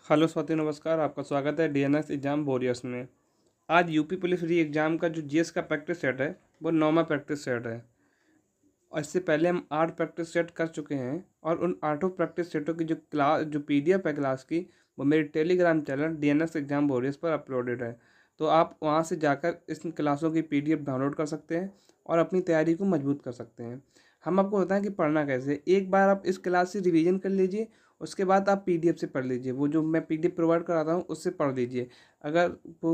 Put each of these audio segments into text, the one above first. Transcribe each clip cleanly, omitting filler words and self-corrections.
Hello Swati, नमस्कार। आपका स्वागत है डीएनएस एग्जाम वॉरियर्स में। आज यूपी पुलिस री एग्ज़ाम का जो जीएस का प्रैक्टिस सेट है वो 9वां प्रैक्टिस सेट है। और इससे पहले हम 8 प्रैक्टिस सेट कर चुके हैं और उन 8 प्रैक्टिस सेटों की जो पीडीएफ है क्लास की, वो मेरे Telegram channel DNS exam warriors पर अपलोडेड है। तो आप वहाँ से जाकर इस क्लासों की पीडीएफ डाउनलोड कर सकते हैं और अपनी तैयारी को मजबूत कर सकते हैं। हम आपको बताएं कि पढ़ना कैसे। एक बार आप इस क्लास से रिवीजन कर लीजिए, उसके बाद आप पीडीएफ से पढ़ लीजिए। वो जो मैं पीडीएफ प्रोवाइड कराता हूँ उससे पढ़ लीजिए। अगर वो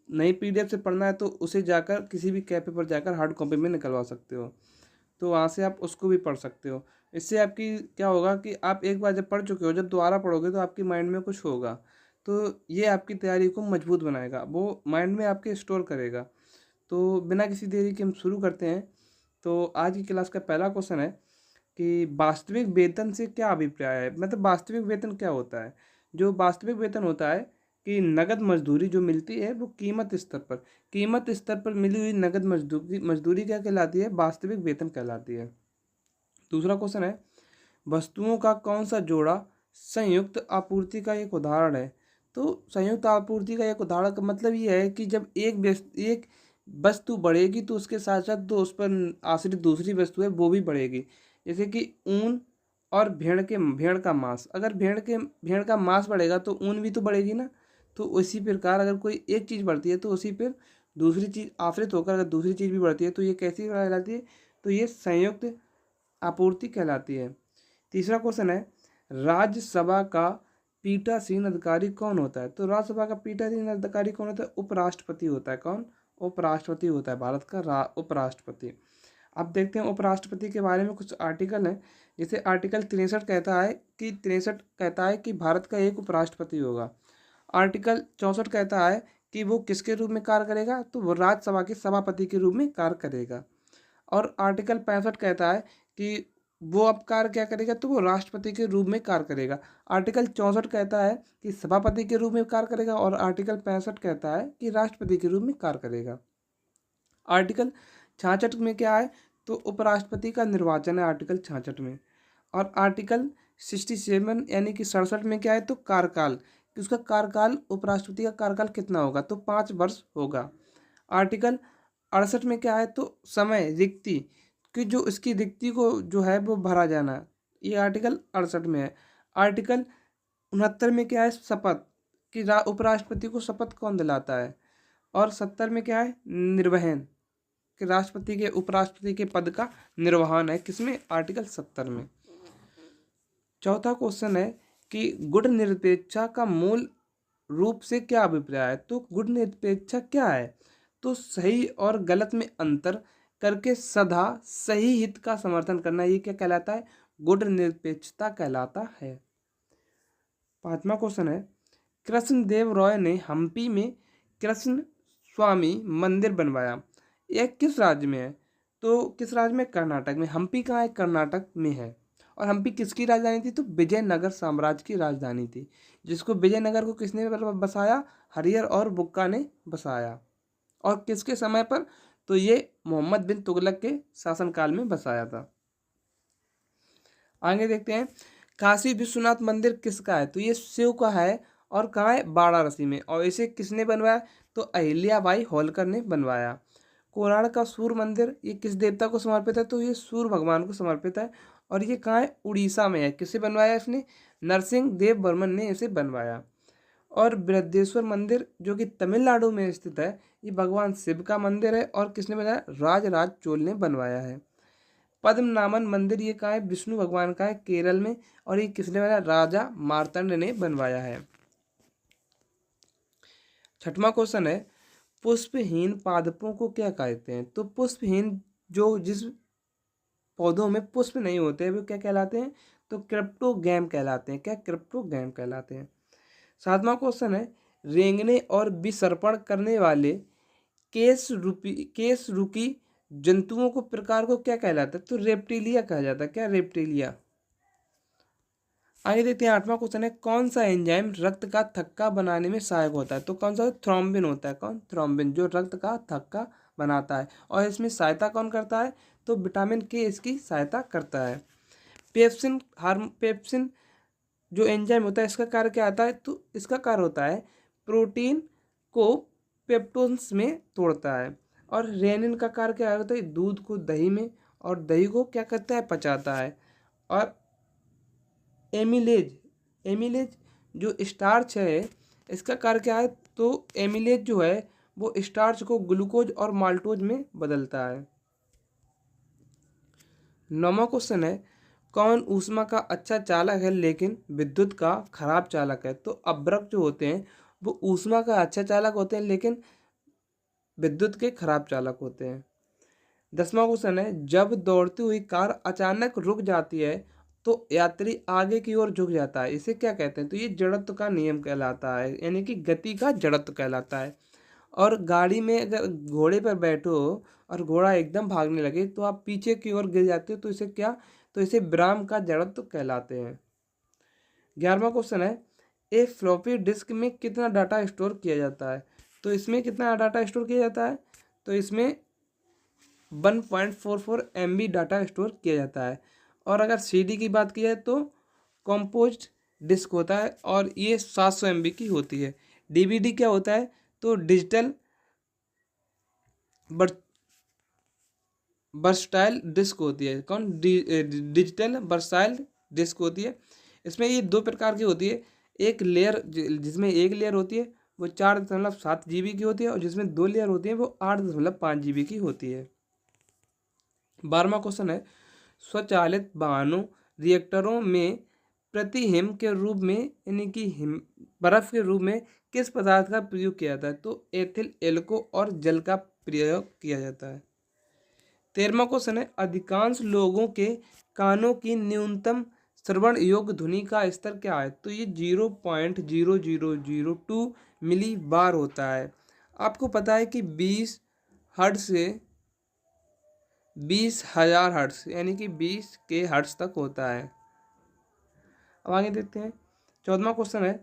नई पीडीएफ से पढ़ना है तो उसे जाकर किसी भी कैफे पर जाकर हार्ड कॉपी में निकलवा सकते हो, तो वहाँ से आप उसको भी पढ़ सकते हो। इससे आपकी क्या होगा कि आप एक बार जब पढ़ चुके हो, जब दोबारा पढ़ोगे तो आपके माइंड में कुछ होगा, तो ये आपकी तैयारी को मजबूत बनाएगा, वो माइंड में आपके स्टोर करेगा। तो बिना किसी देरी के हम शुरू करते हैं। तो आज की क्लास का पहला क्वेश्चन है कि वास्तविक वेतन से क्या अभिप्राय है। मतलब वास्तविक वेतन क्या होता है। जो वास्तविक वेतन होता है कि नगद मजदूरी जो मिलती है वो कीमत स्तर पर मिली हुई नगद मजदूरी मजदूरी क्या कहलाती है, वास्तविक वेतन कहलाती है। दूसरा क्वेश्चन है, वस्तुओं का कौन सा जोड़ा संयुक्त आपूर्ति का एक उदाहरण है। तो संयुक्त आपूर्ति का एक उदाहरण का मतलब ये है कि जब एक वस्तु बढ़ेगी तो उसके साथ साथ जो उस पर आश्रित दूसरी वस्तु है वो भी बढ़ेगी। जैसे कि ऊन और भेड़ का मांस, अगर भेड़ का मांस बढ़ेगा तो ऊन भी तो बढ़ेगी ना। तो उसी प्रकार अगर कोई एक चीज़ बढ़ती है तो उसी पर दूसरी चीज़ आश्रित होकर अगर दूसरी चीज़ भी बढ़ती है तो ये कैसी कहलाती है, तो ये संयुक्त आपूर्ति कहलाती है। तीसरा क्वेश्चन है, राज्यसभा का पीठासीन अधिकारी कौन होता है। तो राज्यसभा का पीठासीन अधिकारी कौन होता है, उपराष्ट्रपति होता है। कौन? उपराष्ट्रपति होता है, भारत का उपराष्ट्रपति। अब देखते हैं उपराष्ट्रपति के बारे में कुछ आर्टिकल हैं। जैसे आर्टिकल 63 कहता है कि भारत का एक उपराष्ट्रपति होगा। आर्टिकल 64 कहता है कि वो किसके रूप में कार्य करेगा, तो वो राज्यसभा के सभापति के रूप में कार्य करेगा। और आर्टिकल 65 कहता है कि वो अब कार्य क्या करेगा, तो वो राष्ट्रपति के रूप में कार्य करेगा। आर्टिकल 64 कहता है कि सभापति के रूप में कार्य करेगा और आर्टिकल 65 कहता है कि राष्ट्रपति के रूप में कार्य करेगा। आर्टिकल 66 में क्या है, तो उपराष्ट्रपति का निर्वाचन है आर्टिकल 66 में। और आर्टिकल 67 यानी कि 67 में क्या है, तो कार्यकाल, कि उसका कार्यकाल, उपराष्ट्रपति का कार्यकाल कितना होगा, तो 5 वर्ष होगा। आर्टिकल 68 में क्या है, तो समय रिक्ति, कि जो इसकी रिक्ति को जो है वो भरा जाना, ये आर्टिकल 68 में है। आर्टिकल 69 में क्या है, शपथ, कि उपराष्ट्रपति को शपथ कौन दिलाता है। और 70 में क्या है, निर्वहन, कि उपराष्ट्रपति के पद का निर्वहन है, किसमें, आर्टिकल 70 में। चौथा क्वेश्चन है कि गुण निरपेक्षा का मूल रूप से क्या अभिप्राय है। तो गुण निरपेक्षा क्या है, तो सही और गलत में अंतर करके सदा सही हित का समर्थन करना, ये क्या कहलाता है, गुण निरपेक्षता कहलाता है। पांचवा क्वेश्चन है, कृष्णदेव रॉय ने हम्पी में कृष्ण स्वामी मंदिर बनवाया, यह किस राज्य में है। तो किस राज्य में, कर्नाटक में। हम्पी कहाँ है, कर्नाटक में है। और हम्पी किसकी राजधानी थी, तो विजयनगर साम्राज्य की राजधानी थी, जिसको विजयनगर को किसने बसाया, हरिहर और बुक्का ने बसाया। और किसके समय पर, तो ये मोहम्मद बिन तुगलक के शासनकाल में बसाया था। आगे देखते हैं, काशी विश्वनाथ मंदिर किसका है, तो ये शिव का है। और कहाँ है, वाराणसी में। और इसे किसने बनवाया, तो अहिल्याबाई होलकर ने बनवाया। कोणार्क का सूर्य मंदिर, ये किस देवता को समर्पित है, तो ये सूर्य भगवान को समर्पित है। और ये कहाँ है, उड़ीसा में है। किसे बनवाया इसने, नरसिंह देव बर्मन ने इसे बनवाया। और बृहदेश्वर मंदिर जो कि तमिलनाडु में स्थित है, ये भगवान शिव का मंदिर है। और किसने बनाया, राजराज चोल ने बनवाया है। पद्मनाभन मंदिर, ये कहाँ है, विष्णु भगवान का है, केरल में। और ये किसने बनाया, राजा मार्तंड ने बनवाया है। छठवां क्वेश्चन है, पुष्पहीन पादपों को क्या कहते हैं। तो पुष्पहीन, जो जिस पौधों में पुष्प नहीं होते हैं, वो क्या कहलाते हैं, तो क्रिप्टोगैम कहलाते हैं। क्या, क्रिप्टोगैम कहलाते हैं। सातवां क्वेश्चन है, रेंगने और विसर्पण करने वाले केस रुकी जंतुओं को प्रकार को क्या कहलाता है, तो रेप्टिलिया कहा जाता है। क्या, रेप्टिलिया। आगे देखते हैं, आठवां क्वेश्चन है, कौन सा एंजाइम रक्त का थक्का बनाने में सहायक होता है। तो कौन सा, थ्रोम्बिन होता है। कौन, थ्रोम्बिन, जो रक्त का थक्का बनाता है। और इसमें सहायता कौन करता है, तो विटामिन के इसकी सहायता करता है। पेप्सिन जो एंजाइम होता है इसका कार्य क्या आता है, तो इसका कार्य होता है प्रोटीन को पेप्टोन्स में तोड़ता है। और रेनिन का कार्य क्या होता है, दूध को दही में और दही को क्या करता है, पचाता है। और एमिलेज एमिलेज जो स्टार्च है इसका कार्य क्या है, तो एमिलेज जो है वो स्टार्च को ग्लूकोज और माल्टोज में बदलता है। 9वां क्वेश्चन है, कौन ऊष्मा का अच्छा चालक है लेकिन विद्युत का खराब चालक है। तो अभ्रक जो होते हैं वो ऊष्मा का अच्छा चालक होते हैं लेकिन विद्युत के खराब चालक होते हैं। 10वां क्वेश्चन है, जब दौड़ती हुई कार अचानक रुक जाती है तो यात्री आगे की ओर झुक जाता है, इसे क्या कहते हैं, तो ये जड़त्व का नियम कहलाता है, यानी कि गति का जड़त्व कहलाता है। और गाड़ी में अगर घोड़े पर बैठो और घोड़ा एकदम भागने लगे तो आप पीछे की ओर गिर जाते हो, तो इसे क्या, तो इसे विराम का जड़त्व कहलाते हैं। 11वां क्वेश्चन है, एक फ्लॉपी डिस्क में कितना डाटा स्टोर किया जाता है। तो इसमें कितना डाटा स्टोर किया जाता है, तो इसमें 1.44 MB डाटा स्टोर किया जाता है। और अगर CD की बात की जाए तो कॉम्पोज्ड डिस्क होता है और ये 700 MB की होती है। DVD क्या होता है, तो डिजिटल वर्सटाइल डिस्क होती है। कौन, डिजिटल वर्सटाइल डिस्क होती है। इसमें ये दो प्रकार की होती है, एक लेयर जिसमें एक लेयर होती है वो 4.7 GB की होती है और जिसमें दो लेयर होती है वो 8.5 GB की होती है। 12वां क्वेश्चन है, स्वचालित वाहनों रिएक्टरों में प्रतिहिम के रूप में यानी कि बर्फ के रूप में किस पदार्थ का प्रयोग किया जाता है, तो एथिल एल्को और जल का प्रयोग किया जाता है। 13वां क्वेश्चन है, अधिकांश लोगों के कानों की न्यूनतम श्रवण योग्य ध्वनि का स्तर क्या है, तो ये 0.0002 मिली बार होता है। आपको पता है कि 20 हर्ट्ज से 20,000 हर्ट्ज यानी कि 20 के हर्ट्ज तक होता है। अब आगे देखते हैं। 14वां क्वेश्चन है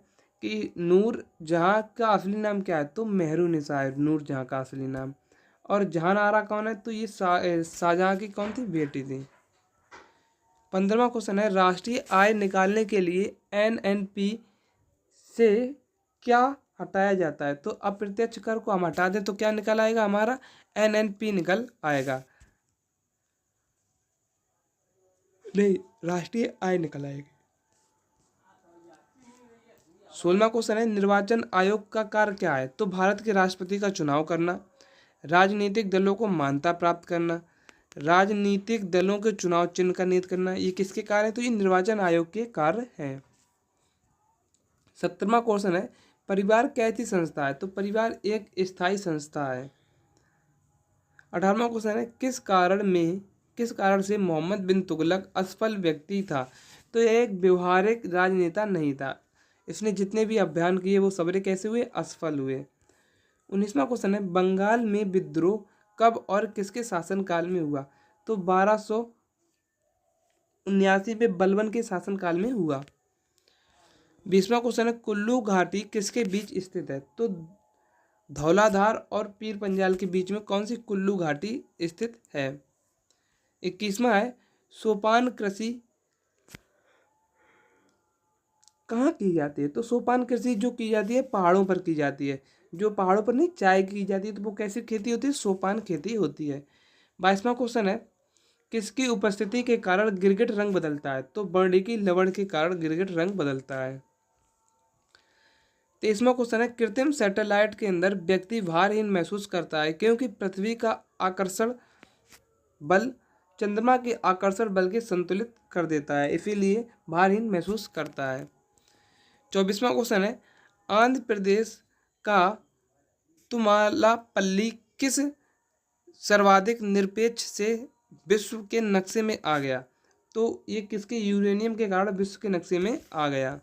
कि नूर जहाँ का असली नाम क्या है, तो मेहरुनिसा है नूर जहाँ का असली नाम। और जहान आरा कौन है, तो ये शाहजहाँ की कौन थी, बेटी थी। 15वां क्वेश्चन है, राष्ट्रीय आय निकालने के लिए NNP से क्या हटाया जाता है, तो अप्रत्यक्ष कर को हम हटा दें तो क्या निकल आएगा, हमारा NNP निकल आएगा, नहीं राष्ट्रीय आय निकल आएगी। 16वां क्वेश्चन है, निर्वाचन आयोग का कार्य क्या है, तो भारत के राष्ट्रपति का चुनाव करना, राजनीतिक दलों को मान्यता प्राप्त करना, राजनीतिक दलों के चुनाव चिन्ह का नियत करना। ये किसके कार्य है, तो ये निर्वाचन आयोग के कार्य हैं। 17वां क्वेश्चन है, परिवार कैसी संस्था है, तो परिवार एक स्थायी संस्था है। 18वां क्वेश्चन है, किस कारण से मोहम्मद बिन तुगलक असफल व्यक्ति था, तो यह एक व्यवहारिक राजनेता नहीं था, इसने जितने भी अभियान किए वो सबरे कैसे हुए, असफल हुए। 19वां क्वेश्चन है, बंगाल में विद्रोह कब और किसके शासनकाल में हुआ, तो 1279 में बलबन के शासनकाल में हुआ। 20वां क्वेश्चन है, कुल्लू घाटी किसके बीच स्थित है, तो धौलाधार और पीर पंजाल के बीच में कौन सी कुल्लू घाटी स्थित है। 21वां है, सोपान कृषि कहाँ की जाती है, तो सोपान कृषि जो की जाती है पहाड़ों पर की जाती है, जो पहाड़ों पर नहीं चाय की जाती है तो वो कैसी खेती होती है, सोपान खेती होती है। 22वां क्वेश्चन है, किसकी उपस्थिति के कारण गिरगिट रंग बदलता है, तो वर्णिकी लवण के कारण गिरगिट रंग बदलता है। 23वां क्वेश्चन है, कृत्रिम सैटेलाइट के अंदर व्यक्ति भारहीन महसूस करता है क्योंकि पृथ्वी का आकर्षण बल चंद्रमा के आकर्षण बल के संतुलित कर देता है, इसीलिए भारहीन महसूस करता है। 24वां क्वेश्चन है, आंध्र प्रदेश का तुमालापल्ली किस सर्वाधिक निरपेक्ष से विश्व के नक्शे में आ गया, तो ये किसके यूरेनियम के कारण विश्व के नक्शे में आ गया।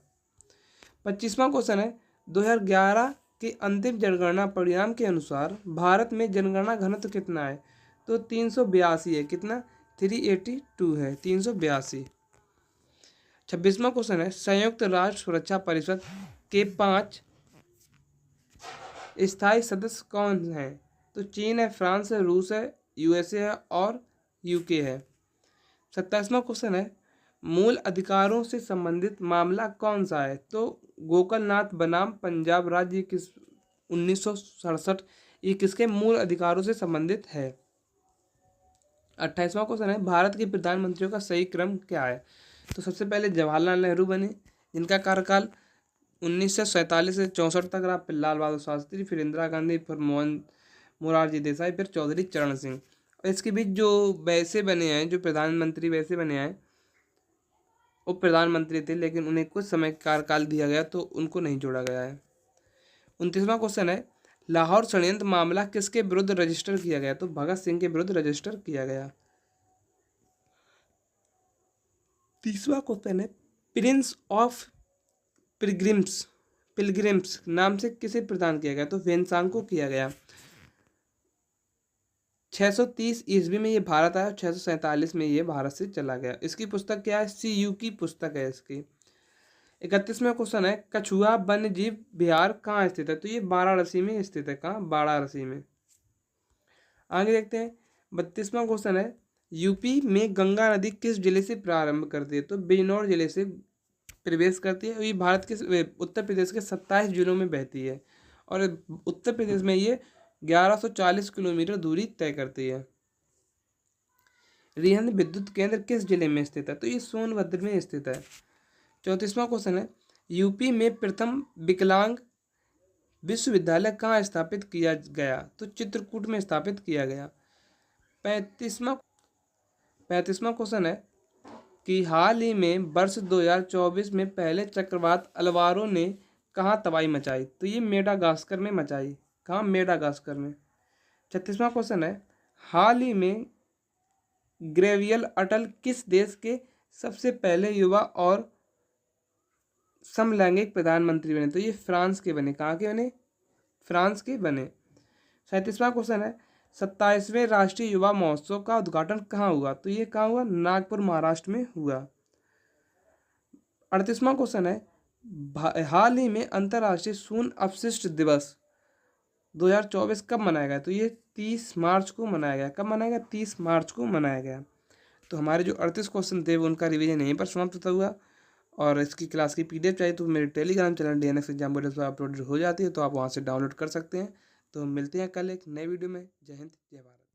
25वां क्वेश्चन है, 2011 के अंतिम जनगणना परिणाम के अनुसार भारत में जनगणना घनत्व कितना है, तो 382 है, कितना 382 है, 382। 26वां क्वेश्चन है, संयुक्त राष्ट्र सुरक्षा परिषद के 5 स्थायी सदस्य कौन हैं, तो चीन है, फ्रांस है, रूस है, USA है और UK है। 27वां क्वेश्चन है, मूल अधिकारों से संबंधित मामला कौन सा है? तो गोकलनाथ बनाम पंजाब राज्य किस 1967 ये किसके मूल अधिकारों से संबंधित है? 28वां क्वेश्चन है, भारत के प्रधानमंत्रियों का सही क्रम क्या है? तो सबसे पहले जवाहरलाल नेहरू बने, जिनका कार्यकाल 1947 से 64 तक रहा। फिर लाल बहादुर शास्त्री, फिर इंदिरा गांधी, फिर मोरारजी देसाई, फिर चौधरी चरण सिंह। और इसके बीच जो वैसे बने हैं, जो प्रधानमंत्री वैसे बने हैं, वो प्रधानमंत्री थे लेकिन उन्हें कुछ समय कार्यकाल दिया गया तो उनको नहीं जोड़ा गया है। 29वां क्वेश्चन है, लाहौर षड्यंत्र मामला किसके विरुद्ध रजिस्टर किया गया? तो भगत सिंह के विरुद्ध रजिस्टर किया गया। 30वां क्वेश्चन है, प्रिंस ऑफ पिलग्रिम्स पिलग्रिम्स नाम से किसे प्रदान किया गया? तो वेनसांग को किया गया। 630 ईस्वी में ये भारत आया, 647 में ये भारत से चला गया। इसकी पुस्तक क्या है? CU की पुस्तक है इसकी। 31वां क्वेश्चन है, कछुआ वन्य जीव विहार कहाँ स्थित है? तो ये वाराणसी में स्थित है। कहाँ? वाराणसी में। आगे देखते हैं, 32वां क्वेश्चन है, यूपी में गंगा नदी किस जिले से प्रारंभ करती है? तो बिजनौर जिले से प्रवेश करती है। ये भारत के उत्तर प्रदेश के 27 जिलों में बहती है और उत्तर प्रदेश में ये 1140 किलोमीटर दूरी तय करती है। रिहंद विद्युत केंद्र किस जिले में स्थित है? तो ये सोनभद्र में स्थित है। 34वां क्वेश्चन है, यूपी में प्रथम विकलांग विश्वविद्यालय कहाँ स्थापित किया गया? तो चित्रकूट में स्थापित किया गया। 35वां क्वेश्चन है कि हाल ही में वर्ष 2024 में पहले चक्रवात अलवारो ने कहाँ तबाही मचाई? तो ये मेडागास्कर में मचाई। कहाँ? मेडागास्कर में। 36वां क्वेश्चन है, हाल ही में गैब्रियल अटल किस देश के सबसे पहले युवा और समलैंगिक प्रधानमंत्री बने? तो ये फ्रांस के बने। कहाँ के बने? फ्रांस के बने। 37वां क्वेश्चन है, 27वें राष्ट्रीय युवा महोत्सव का उद्घाटन कहाँ हुआ? तो ये कहाँ हुआ? नागपुर महाराष्ट्र में हुआ। 38वां क्वेश्चन है, हाल ही में अंतर्राष्ट्रीय शून्य अपशिष्ट दिवस 2024 कब मनाया गया? तो ये 30 मार्च को मनाया गया। कब मनाया गया? 30 मार्च को मनाया गया। तो हमारे जो 38 क्वेश्चन थे वो उनका रिवीजन यहीं पर समाप्त होता हुआ। और इसकी क्लास की PDF चाहिए तो मेरे टेलीग्राम चैनल DNX एग्जाम बोरियस पर अपलोड हो जाती है, तो आप वहाँ से डाउनलोड कर सकते हैं। तो मिलते हैं कल एक नए वीडियो में। जय हिंद, जय भारत।